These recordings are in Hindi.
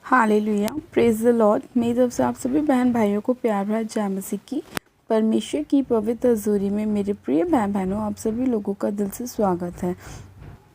Hallelujah, praise the Lord. मेरी तरफ से आप सभी बहन भाइयों को प्यार भरा जय मसीह की। परमेश्वर की पवित्र हजूरी में मेरे प्रिय भाई बहनों, आप सभी लोगों का दिल से स्वागत है।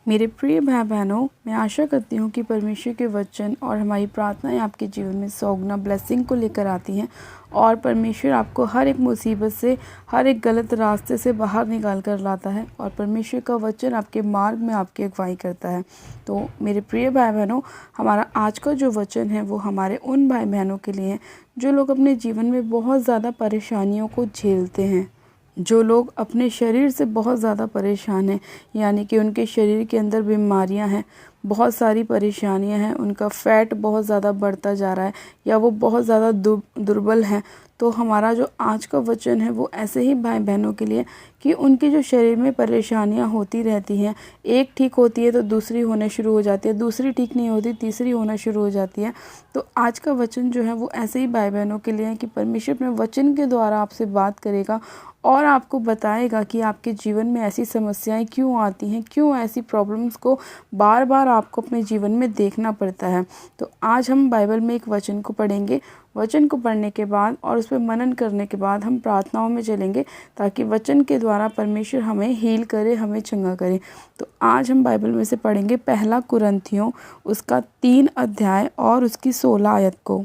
मेरे प्रिय भाई बहनों, मैं आशा करती हूँ कि परमेश्वर के वचन और हमारी प्रार्थनाएं आपके जीवन में 100 गुना ब्लेसिंग को लेकर आती हैं और परमेश्वर आपको हर एक मुसीबत से, हर एक गलत रास्ते से बाहर निकाल कर लाता है और परमेश्वर का वचन आपके मार्ग में आपकी अगुवाई करता है। तो मेरे प्रिय भाई बहनों, हमारा आज का जो वचन है वो हमारे उन भाई बहनों के लिए है जो लोग अपने जीवन में बहुत ज़्यादा परेशानियों को झेलते हैं, जो लोग अपने शरीर से बहुत ज़्यादा परेशान हैं, यानी कि उनके शरीर के अंदर बीमारियां हैं, बहुत सारी परेशानियां हैं, उनका फैट बहुत ज़्यादा बढ़ता जा रहा है या वो बहुत ज़्यादा दुर्बल हैं। तो हमारा जो आज का वचन है वो ऐसे ही भाई बहनों के लिए कि उनके जो शरीर में परेशानियां होती रहती हैं, एक ठीक होती है तो दूसरी होने शुरू हो जाती है, दूसरी ठीक नहीं होती तीसरी होना शुरू हो जाती है। तो आज का वचन जो है वो ऐसे ही भाई बहनों के लिए है कि परमेश्वर अपने वचन के द्वारा आपसे बात करेगा और आपको बताएगा कि आपके जीवन में ऐसी समस्याएं क्यों आती हैं, क्यों ऐसी प्रॉब्लम्स को बार बार आपको अपने जीवन में देखना पड़ता है। तो आज हम बाइबल में एक वचन को पढ़ेंगे। वचन को पढ़ने के बाद और उस पर मनन करने के बाद हम प्रार्थनाओं में चलेंगे ताकि वचन के द्वारा परमेश्वर हमें हील करे, हमें चंगा करे। तो आज हम बाइबल में से पढ़ेंगे पहला कुरिन्थियों उसका 3 अध्याय और उसकी 16 आयत को।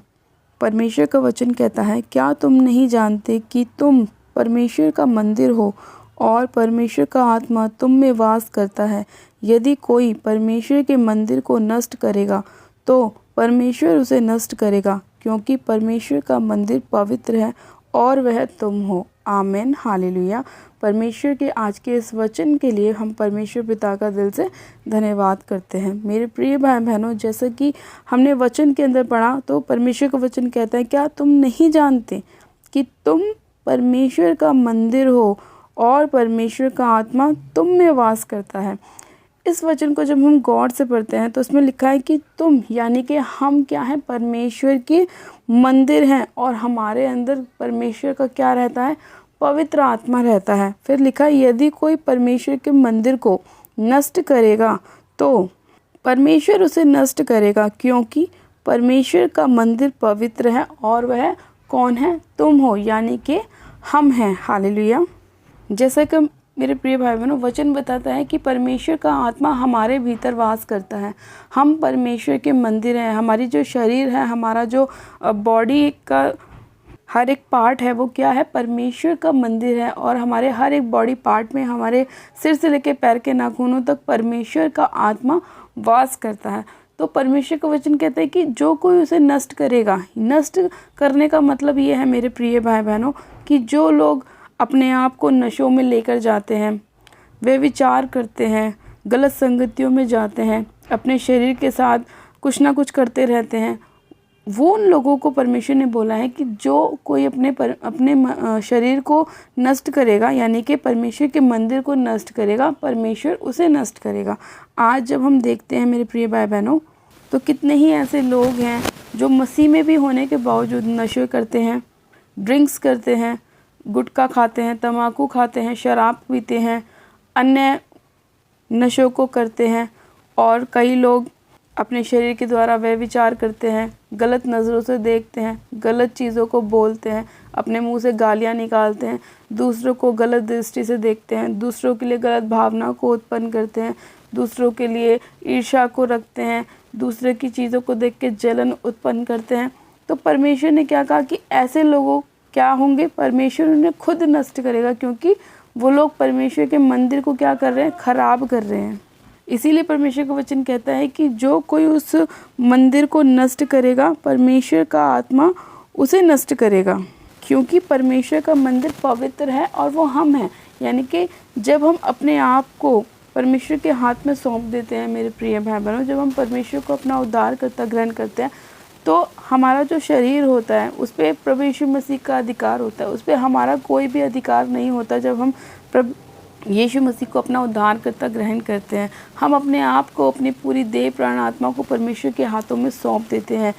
परमेश्वर का वचन कहता है, क्या तुम नहीं जानते कि तुम परमेश्वर का मंदिर हो और परमेश्वर का आत्मा तुम में वास करता है। यदि कोई परमेश्वर के मंदिर को नष्ट करेगा तो परमेश्वर उसे नष्ट करेगा, क्योंकि परमेश्वर का मंदिर पवित्र है और वह तुम हो। आमीन, हालेलुया। परमेश्वर के आज के इस वचन के लिए हम परमेश्वर पिता का दिल से धन्यवाद करते हैं। मेरे प्रिय भाई बहनों, जैसा कि हमने वचन के अंदर पढ़ा तो परमेश्वर का वचन कहता है, क्या तुम नहीं जानते कि तुम परमेश्वर का मंदिर हो और परमेश्वर का आत्मा तुम में वास करता है। इस वचन को जब हम गौर से पढ़ते हैं तो उसमें लिखा है कि तुम, यानी कि हम क्या है, परमेश्वर के मंदिर हैं और हमारे अंदर परमेश्वर का क्या रहता है, पवित्र आत्मा रहता है। फिर लिखा है, यदि कोई परमेश्वर के मंदिर को नष्ट करेगा तो परमेश्वर उसे नष्ट करेगा, क्योंकि परमेश्वर का मंदिर पवित्र है और वह कौन है, तुम हो, यानी कि हम हैं। हालेलुया। जैसा कि मेरे प्रिय भाई बहनों, वचन बताता है कि परमेश्वर का आत्मा हमारे भीतर वास करता है। हम परमेश्वर के मंदिर हैं। हमारी जो शरीर है, हमारा जो बॉडी का हर एक पार्ट है वो क्या है, परमेश्वर का मंदिर है। और हमारे हर एक बॉडी पार्ट में, हमारे सिर से लेकर पैर के नाखूनों तक परमेश्वर का आत्मा वास करता है। तो परमेश्वर का वचन कहता है कि जो कोई उसे नष्ट करेगा, नष्ट करने का मतलब ये है मेरे प्रिय भाई बहनों कि जो लोग अपने आप को नशों में लेकर जाते हैं, वे विचार करते हैं, गलत संगतियों में जाते हैं, अपने शरीर के साथ कुछ ना कुछ करते रहते हैं, वो उन लोगों को परमेश्वर ने बोला है कि जो कोई अपने शरीर को नष्ट करेगा, यानी कि परमेश्वर के मंदिर को नष्ट करेगा, परमेश्वर उसे नष्ट करेगा। आज जब हम देखते हैं मेरे प्रिय भाई बहनों, तो कितने ही ऐसे लोग हैं जो मसीह में भी होने के बावजूद नशे करते हैं, ड्रिंक्स करते हैं, गुटखा खाते हैं, तम्बाकू खाते हैं, शराब पीते हैं, अन्य नशों को करते हैं। और कई लोग अपने शरीर के द्वारा वह विचार करते हैं, गलत नज़रों से देखते हैं, गलत चीज़ों को बोलते हैं, अपने मुंह से गालियां निकालते हैं, दूसरों को गलत दृष्टि से देखते हैं, दूसरों के लिए गलत भावना को उत्पन्न करते हैं, दूसरों के लिए ईर्ष्या को रखते हैं, दूसरे की चीज़ों को देख के जलन उत्पन्न करते हैं। तो परमेश्वर ने क्या कहा कि ऐसे लोगों क्या होंगे, परमेश्वर उन्हें खुद नष्ट करेगा, क्योंकि वो लोग परमेश्वर के मंदिर को क्या कर रहे हैं, खराब कर रहे हैं। इसीलिए परमेश्वर का वचन कहता है कि जो कोई उस मंदिर को नष्ट करेगा, परमेश्वर का आत्मा उसे नष्ट करेगा, क्योंकि परमेश्वर का मंदिर पवित्र है और वो हम हैं। यानी कि जब हम अपने आप को परमेश्वर के हाथ में सौंप देते हैं मेरे प्रिय भाई बहनों, जब हम परमेश्वर को अपना उद्धारकर्ता ग्रहण करते हैं, तो हमारा जो शरीर होता है उस पर प्रभु यीशु मसीह का अधिकार होता है, उस पर हमारा कोई भी अधिकार नहीं होता। जब हम प्रभु यीशु मसीह को अपना उद्धारकर्ता ग्रहण करते हैं, हम अपने आप को, अपनी पूरी देह प्राण आत्मा को परमेश्वर के हाथों में सौंप देते हैं।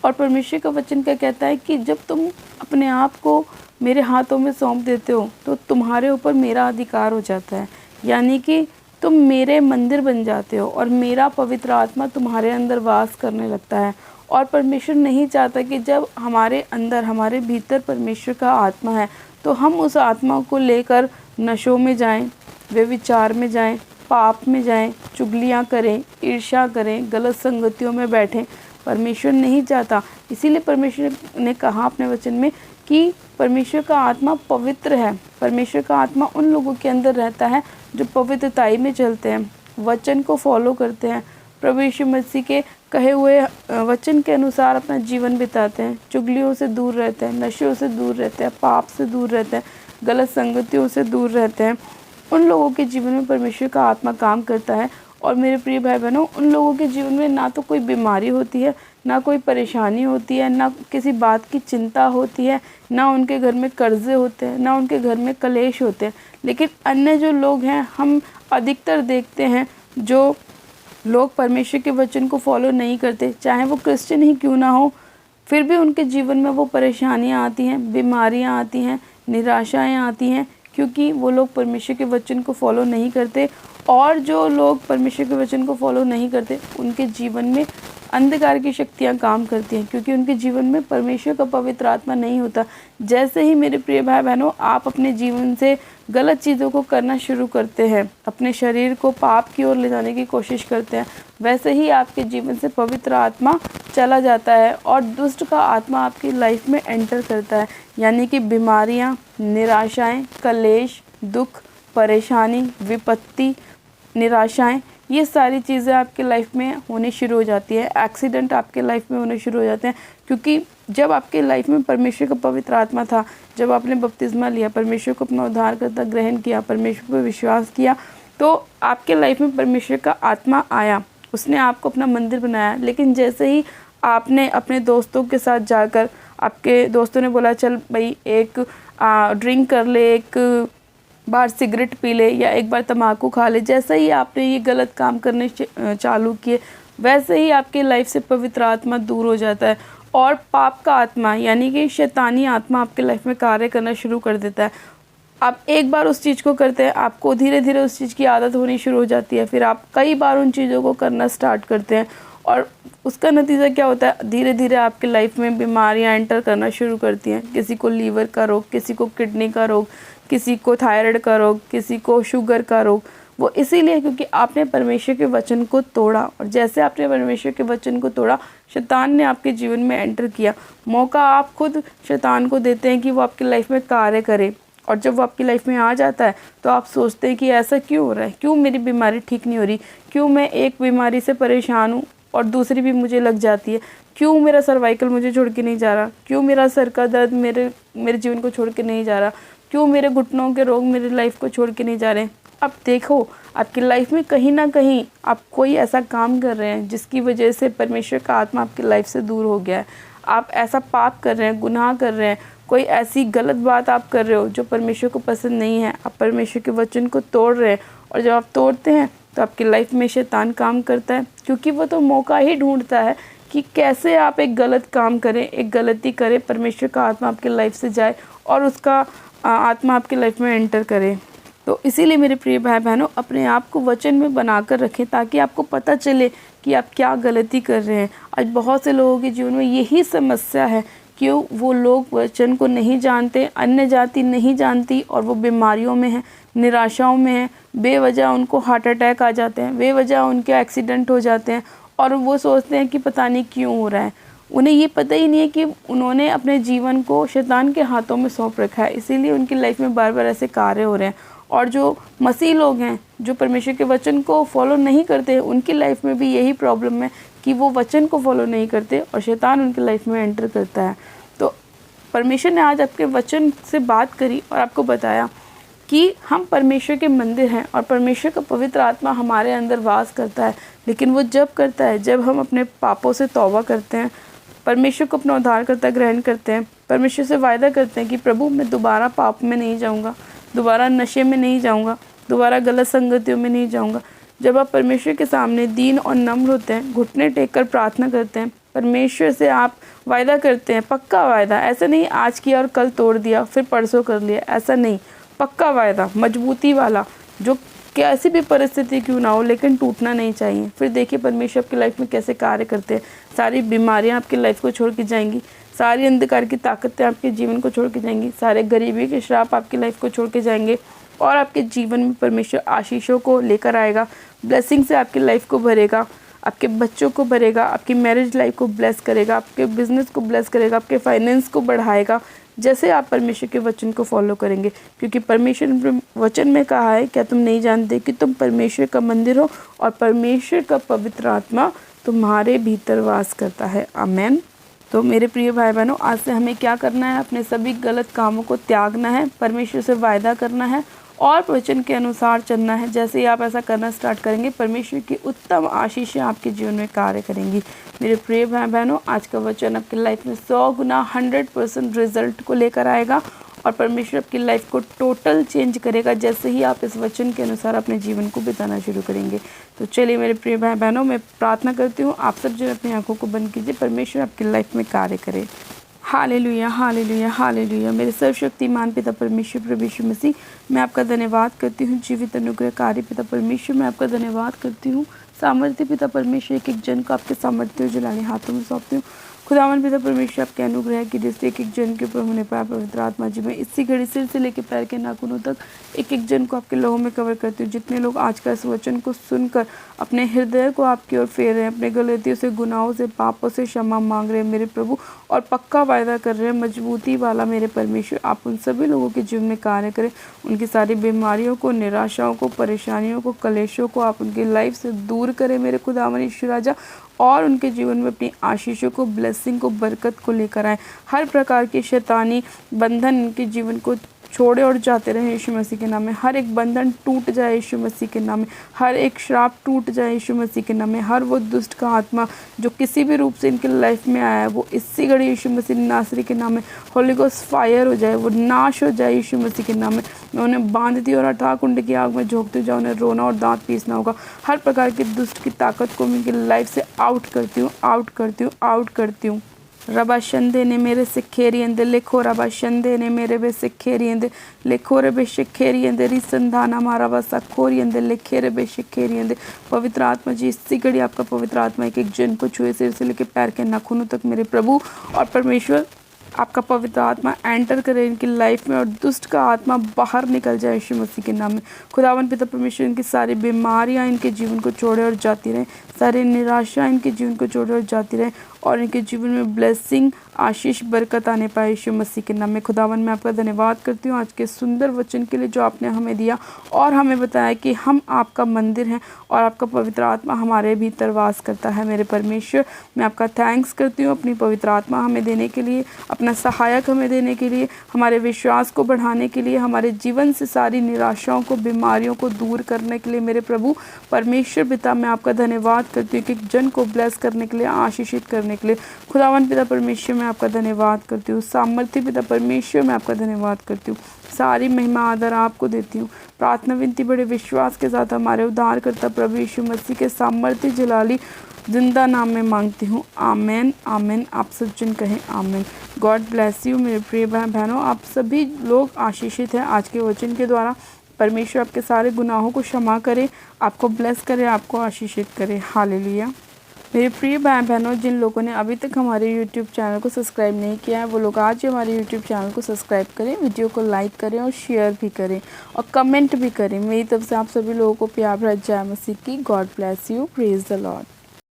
और परमेश्वर का वचन क्या कहता है कि जब तुम अपने आप को मेरे हाथों में सौंप देते हो तो तुम्हारे ऊपर मेरा अधिकार हो जाता है, यानी कि तुम मेरे मंदिर बन जाते हो और मेरा पवित्र आत्मा तुम्हारे अंदर वास करने लगता है। और परमेश्वर नहीं चाहता कि जब हमारे अंदर, हमारे भीतर परमेश्वर का आत्मा है तो हम उस आत्मा को लेकर नशों में जाएं, व्यभिचार में जाएं, पाप में जाएं, चुगलियां करें, ईर्ष्या करें, गलत संगतियों में बैठें। परमेश्वर नहीं चाहता। इसीलिए परमेश्वर ने कहा अपने वचन में कि परमेश्वर का आत्मा पवित्र है। परमेश्वर का आत्मा उन लोगों के अंदर रहता है जो पवित्रताई में चलते हैं, वचन को फॉलो करते हैं, प्रभु यीशु मसीह के कहे हुए वचन के अनुसार अपना जीवन बिताते हैं, चुगलियों से दूर रहते हैं, नशों से दूर रहते हैं, पाप से दूर रहते हैं, गलत संगतियों से दूर रहते हैं। उन लोगों के जीवन में परमेश्वर का आत्मा काम करता है। और मेरे प्रिय भाई बहनों, उन लोगों के जीवन में ना तो कोई बीमारी होती है, ना कोई परेशानी होती है, ना किसी बात की चिंता होती है, ना उनके घर में कर्जे होते हैं, ना उनके घर में कलेश होते हैं। लेकिन अन्य जो लोग हैं, हम अधिकतर देखते हैं जो लोग परमेश्वर के वचन को फॉलो नहीं करते, चाहे वो क्रिश्चियन ही क्यों ना हो, फिर भी उनके जीवन में वो परेशानियाँ आती हैं, बीमारियाँ आती हैं, निराशाएँ आती हैं, क्योंकि वो लोग परमेश्वर के वचन को फॉलो नहीं करते। और जो लोग परमेश्वर के वचन को फॉलो नहीं करते, उनके जीवन में अंधकार की शक्तियाँ काम करती हैं, क्योंकि उनके जीवन में परमेश्वर का पवित्र आत्मा नहीं होता। जैसे ही मेरे प्रिय भाई बहनों आप अपने जीवन से गलत चीज़ों को करना शुरू करते हैं, अपने शरीर को पाप की ओर ले जाने की कोशिश करते हैं, वैसे ही आपके जीवन से पवित्र आत्मा चला जाता है और दुष्ट का आत्मा आपकी लाइफ में एंटर करता है। यानी कि बीमारियाँ, निराशाएँ, कलेश, दुख, परेशानी, विपत्ति, निराशाएं, ये सारी चीज़ें आपके लाइफ में होनी शुरू हो जाती है। एक्सीडेंट आपके लाइफ में होने शुरू हो जाते हैं, क्योंकि जब आपके लाइफ में परमेश्वर का पवित्र आत्मा था, जब आपने बपतिस्मा लिया, परमेश्वर को अपना उद्धारकर्ता ग्रहण किया, परमेश्वर पर विश्वास किया, तो आपके लाइफ में परमेश्वर का आत्मा आया, उसने आपको अपना मंदिर बनाया। लेकिन जैसे ही आपने अपने दोस्तों के साथ जाकर, आपके दोस्तों ने बोला चल भाई एक ड्रिंक कर ले, एक बार सिगरेट पी ले या एक बार तम्बाकू खा ले, जैसे ही आपने ये गलत काम करने चालू किए, वैसे ही आपके लाइफ से पवित्र आत्मा दूर हो जाता है और पाप का आत्मा यानी कि शैतानी आत्मा आपके लाइफ में कार्य करना शुरू कर देता है। आप एक बार उस चीज़ को करते हैं, आपको धीरे धीरे उस चीज़ की आदत होनी शुरू हो जाती है, फिर आप कई बार उन चीज़ों को करना स्टार्ट करते हैं और उसका नतीजा क्या होता है, धीरे धीरे आपके लाइफ में बीमारियां एंटर करना शुरू करती हैं। किसी को लीवर का रोग, किसी को किडनी का रोग, किसी को थायराइड का रोग, किसी को शुगर का रोग। वो इसीलिए क्योंकि आपने परमेश्वर के वचन को तोड़ा, और जैसे आपने परमेश्वर के वचन को तोड़ा, शैतान ने आपके जीवन में एंटर किया। मौका आप खुद शैतान को देते हैं कि वो आपकी लाइफ में कार्य करे, और जब वो आपकी लाइफ में आ जाता है तो आप सोचते हैं कि ऐसा क्यों हो रहा है, क्यों मेरी बीमारी ठीक नहीं हो रही, क्यों मैं एक बीमारी से परेशान हूँ और दूसरी भी मुझे लग जाती है, क्यों मेरा सर्वाइकल मुझे छोड़ के नहीं जा रहा, क्यों मेरा सर का दर्द मेरे जीवन को छोड़ के नहीं जा रहा, क्यों मेरे घुटनों के रोग मेरी लाइफ को छोड़ के नहीं जा रहे। अब देखो, आपकी लाइफ में कहीं ना कहीं आप कोई ऐसा काम कर रहे हैं जिसकी वजह से परमेश्वर का आत्मा आपकी लाइफ से दूर हो गया है। आप ऐसा पाप कर रहे हैं, गुनाह कर रहे हैं, कोई ऐसी गलत बात आप कर रहे हो जो परमेश्वर को पसंद नहीं है। आप परमेश्वर के वचन को तोड़ रहे हैं, और जब आप तोड़ते हैं तो आपकी लाइफ में शैतान काम करता है, क्योंकि वो तो मौका ही ढूंढता है कि कैसे आप एक गलत काम करें, एक गलती करें, परमेश्वर का आत्मा आपकी लाइफ से जाए और उसका आत्मा आपकी लाइफ में एंटर करे। तो इसीलिए मेरे प्रिय भाई बहनों, अपने आप को वचन में बनाकर रखें ताकि आपको पता चले कि आप क्या गलती कर रहे हैं। आज बहुत से लोगों के जीवन में यही समस्या है कि वो लोग वचन को नहीं जानते, अन्य जाति नहीं जानती, और वो बीमारियों में हैं, निराशाओं में हैं, बेवजह उनको हार्ट अटैक आ जाते हैं, बेवजह उनके एक्सीडेंट हो जाते हैं, और वो सोचते हैं कि पता नहीं क्यों हो रहा है। उन्हें ये पता ही नहीं है कि उन्होंने अपने जीवन को शैतान के हाथों में सौंप रखा है, इसीलिए उनकी लाइफ में बार बार ऐसे कार्य हो रहे हैं। और जो मसीह लोग हैं, जो परमेश्वर के वचन को फॉलो नहीं करते हैं, उनकी लाइफ में भी यही प्रॉब्लम है कि वो वचन को फॉलो नहीं करते और शैतान उनकी लाइफ में एंटर करता है। तो परमेश्वर ने आज आपके वचन से बात करी और आपको बताया कि हम परमेश्वर के मंदिर हैं और परमेश्वर का पवित्र आत्मा हमारे अंदर वास करता है। लेकिन वो जब करता है जब हम अपने पापों से तौबा करते हैं, परमेश्वर को अपना उद्धारकर्ता ग्रहण करते हैं, परमेश्वर से वायदा करते हैं कि प्रभु मैं दोबारा पाप में नहीं जाऊंगा, दोबारा नशे में नहीं जाऊंगा, दोबारा गलत संगतियों में नहीं जाऊंगा। जब आप परमेश्वर के सामने दीन और नम्र होते हैं, घुटने टेक कर प्रार्थना करते हैं, परमेश्वर से आप वायदा करते हैं, पक्का वायदा, ऐसा नहीं आज किया और कल तोड़ दिया फिर परसों कर लिया, ऐसा नहीं, पक्का वायदा, मजबूती वाला, जो कैसी भी परिस्थिति क्यों ना हो, लेकिन टूटना नहीं चाहिए। फिर देखिए परमेश्वर आपकी लाइफ में कैसे कार्य करते हैं। सारी बीमारियां आपकी लाइफ को छोड़ के जाएंगी, सारी अंधकार की ताकतें आपके जीवन को छोड़ के जाएंगी, सारे गरीबी के श्राप आपकी लाइफ को छोड़ के जाएंगे और आपके जीवन में परमेश्वर आशीषों को लेकर आएगा। ब्लेसिंग से आपकी लाइफ को भरेगा, आपके बच्चों को भरेगा, आपकी मैरिज लाइफ को ब्लेस करेगा, आपके बिजनेस को ब्लेस करेगा, आपके फाइनेंस को बढ़ाएगा, जैसे आप परमेश्वर के वचन को फॉलो करेंगे। क्योंकि परमेश्वर ने वचन में कहा है, क्या तुम नहीं जानते कि तुम परमेश्वर का मंदिर हो और परमेश्वर का पवित्र आत्मा तुम्हारे भीतर वास करता है। आमेन। तो मेरे प्रिय भाई बहनों, आज से हमें क्या करना है? अपने सभी गलत कामों को त्यागना है, परमेश्वर से वायदा करना है और वचन के अनुसार चलना है। जैसे ही आप ऐसा करना स्टार्ट करेंगे, परमेश्वर की उत्तम आशीषें आपके जीवन में कार्य करेंगी। मेरे प्रिय भाई बहनों, आज का वचन आपकी लाइफ में 100 गुना 100% रिजल्ट को लेकर आएगा और परमेश्वर आपकी लाइफ को टोटल चेंज करेगा, जैसे ही आप इस वचन के अनुसार अपने जीवन को बिताना शुरू करेंगे। तो चलिए मेरे प्रिय भाई बहनों, मैं प्रार्थना करती हूँ, आप सब जो अपनी आंखों को बंद कीजिए, परमेश्वर आपकी लाइफ में कार्य करे। Hallelujah, hallelujah, hallelujah. मेरे सर्वशक्तिमान पिता परमेश्वर प्रभु यीशु मसीह, मैं आपका धन्यवाद करती हूँ। जीवित अनुग्रहकारी पिता परमेश्वर, मैं आपका धन्यवाद करती हूँ। सामर्थ्य पिता परमेश्वर, एक एक जन को आपके सामर्थ्य जलाने हाथों में सौंपती हूँ। खुदावन पिता परमेश्वर, आपके अनुग्रह की दृष्टि एक एक जन के ऊपर होने पाए पवित्र आत्मा जी में इसी घड़ी सिर से लेकर पैर के नाखूनों तक एक एक जन को आपके लहू में कवर करती हूँ। जितने लोग आज का इस वचन को सुनकर अपने हृदय को आपकी ओर फेर रहे हैं, अपने गलतियों से, गुनाहों से, पापों से क्षमा मांग रहे हैं मेरे प्रभु, और पक्का वायदा कर रहे हैं मजबूती वाला मेरे परमेश्वर, आप उन सभी लोगों के जीवन में कार्य करें। उनकी सारी बीमारियों को, निराशाओं को, परेशानियों को, कलेशों को आप उनकी लाइफ से दूर करें मेरे खुदावन यीशु राजा, और उनके जीवन में अपनी आशीषों को, ब्लेसिंग को, बरकत को लेकर आए। हर प्रकार के शैतानी बंधन उनके जीवन को छोड़े और जाते रहे यीशु मसीह के नाम में। हर एक बंधन टूट जाए यीशु मसीह के नाम में, हर एक श्राप टूट जाए यीशु मसीह के नाम में। हर वो दुष्ट का आत्मा जो किसी भी रूप से इनके लाइफ में आया है, वो इसी घड़ी यीशु मसीह नासरी के नाम में होली गोस्ट फायर हो जाए, वो नाश हो जाए यीशु मसीह के नाम में। मैं उन्हें बांधती और अथाह कुंड की आग में झोंकती जाऊँ, उन्हें रोना और दांत पीसना होगा। हर प्रकार की दुष्ट की ताकत को मैं इनकी लाइफ से आउट करती हूँ, आउट करती हूँ, आउट करती हूँ। रबा शंदे ने मेरे से खेरियंदे लिखो, रबा शंदे ने मेरे बे से खेरियंदे लिखो, रे बे से खेरियंदे रिसंधाना मारा बसा खोरियंदे लिखे, रे बे से खेरियंदे। पवित्र आत्मा जी, इसी घड़ी आपका पवित्र आत्मा एक एक जन को छुए, सिर से लेकर पैर के नाखूनों तक मेरे प्रभु और परमेश्वर, आपका पवित्र आत्मा एंटर करे इनकी लाइफ में और दुष्ट का आत्मा बाहर निकल जाए यीशु मसीह के नाम में। खुदावन पिता परमेश्वर, इनकी सारी बीमारियां इनके जीवन को छोड़े और जाती रहें, सारी निराशा इनके जीवन को छोड़े और जाती रहे, और इनके जीवन में ब्लेसिंग, आशीष, बरकत आने पाए यीशु मसीह के नाम में। खुदावन मैं आपका धन्यवाद करती हूँ आज के सुंदर वचन के लिए जो आपने हमें दिया और हमें बताया कि हम आपका मंदिर हैं और आपका पवित्र आत्मा हमारे भीतर वास करता है। मेरे परमेश्वर, मैं आपका थैंक्स करती हूँ अपनी पवित्र आत्मा हमें देने के लिए, अपना सहायक हमें देने के लिए, हमारे विश्वास को बढ़ाने के लिए, हमारे जीवन से सारी निराशाओं को, बीमारियों को दूर करने के लिए। मेरे प्रभु परमेश्वर पिता, मैं आपका धन्यवाद करती हूँ कि जन को ब्लेस करने के लिए, आशीषित करने के लिए। खुदावन पिता परमेश्वर, मैं आपका धन्यवाद करती हूँ। सामर्थ्य पिता परमेश्वर, मैं आपका धन्यवाद करती हूँ। सारी महिमा आदर आपको देती हूँ। प्रार्थना विनती बड़े विश्वास के साथ हमारे उद्धारकर्ता प्रभु यीशु मसीह के सामर्थ्य जलाली जिंदा नाम में मांगती हूँ। आमेन, आमेन। आप सब जन कहें आमेन। गॉड ब्लेस यू मेरे प्रिय भाई बहनों, आप सभी लोग आशीषित हैं आज के वचन के द्वारा। परमेश्वर आपके सारे गुनाहों को क्षमा करे, आपको ब्लेस करे, आपको आशीषित करे। हालेलुया। मेरे प्रिय भाई बहनों, जिन लोगों ने अभी तक हमारे YouTube चैनल को सब्सक्राइब नहीं किया है, वो लोग आज ही हमारे YouTube चैनल को सब्सक्राइब करें, वीडियो को लाइक करें और शेयर भी करें और कमेंट भी करें। मेरी तरफ से आप सभी लोगों को प्यार भरा जय मसीह की। God bless you, praise the Lord.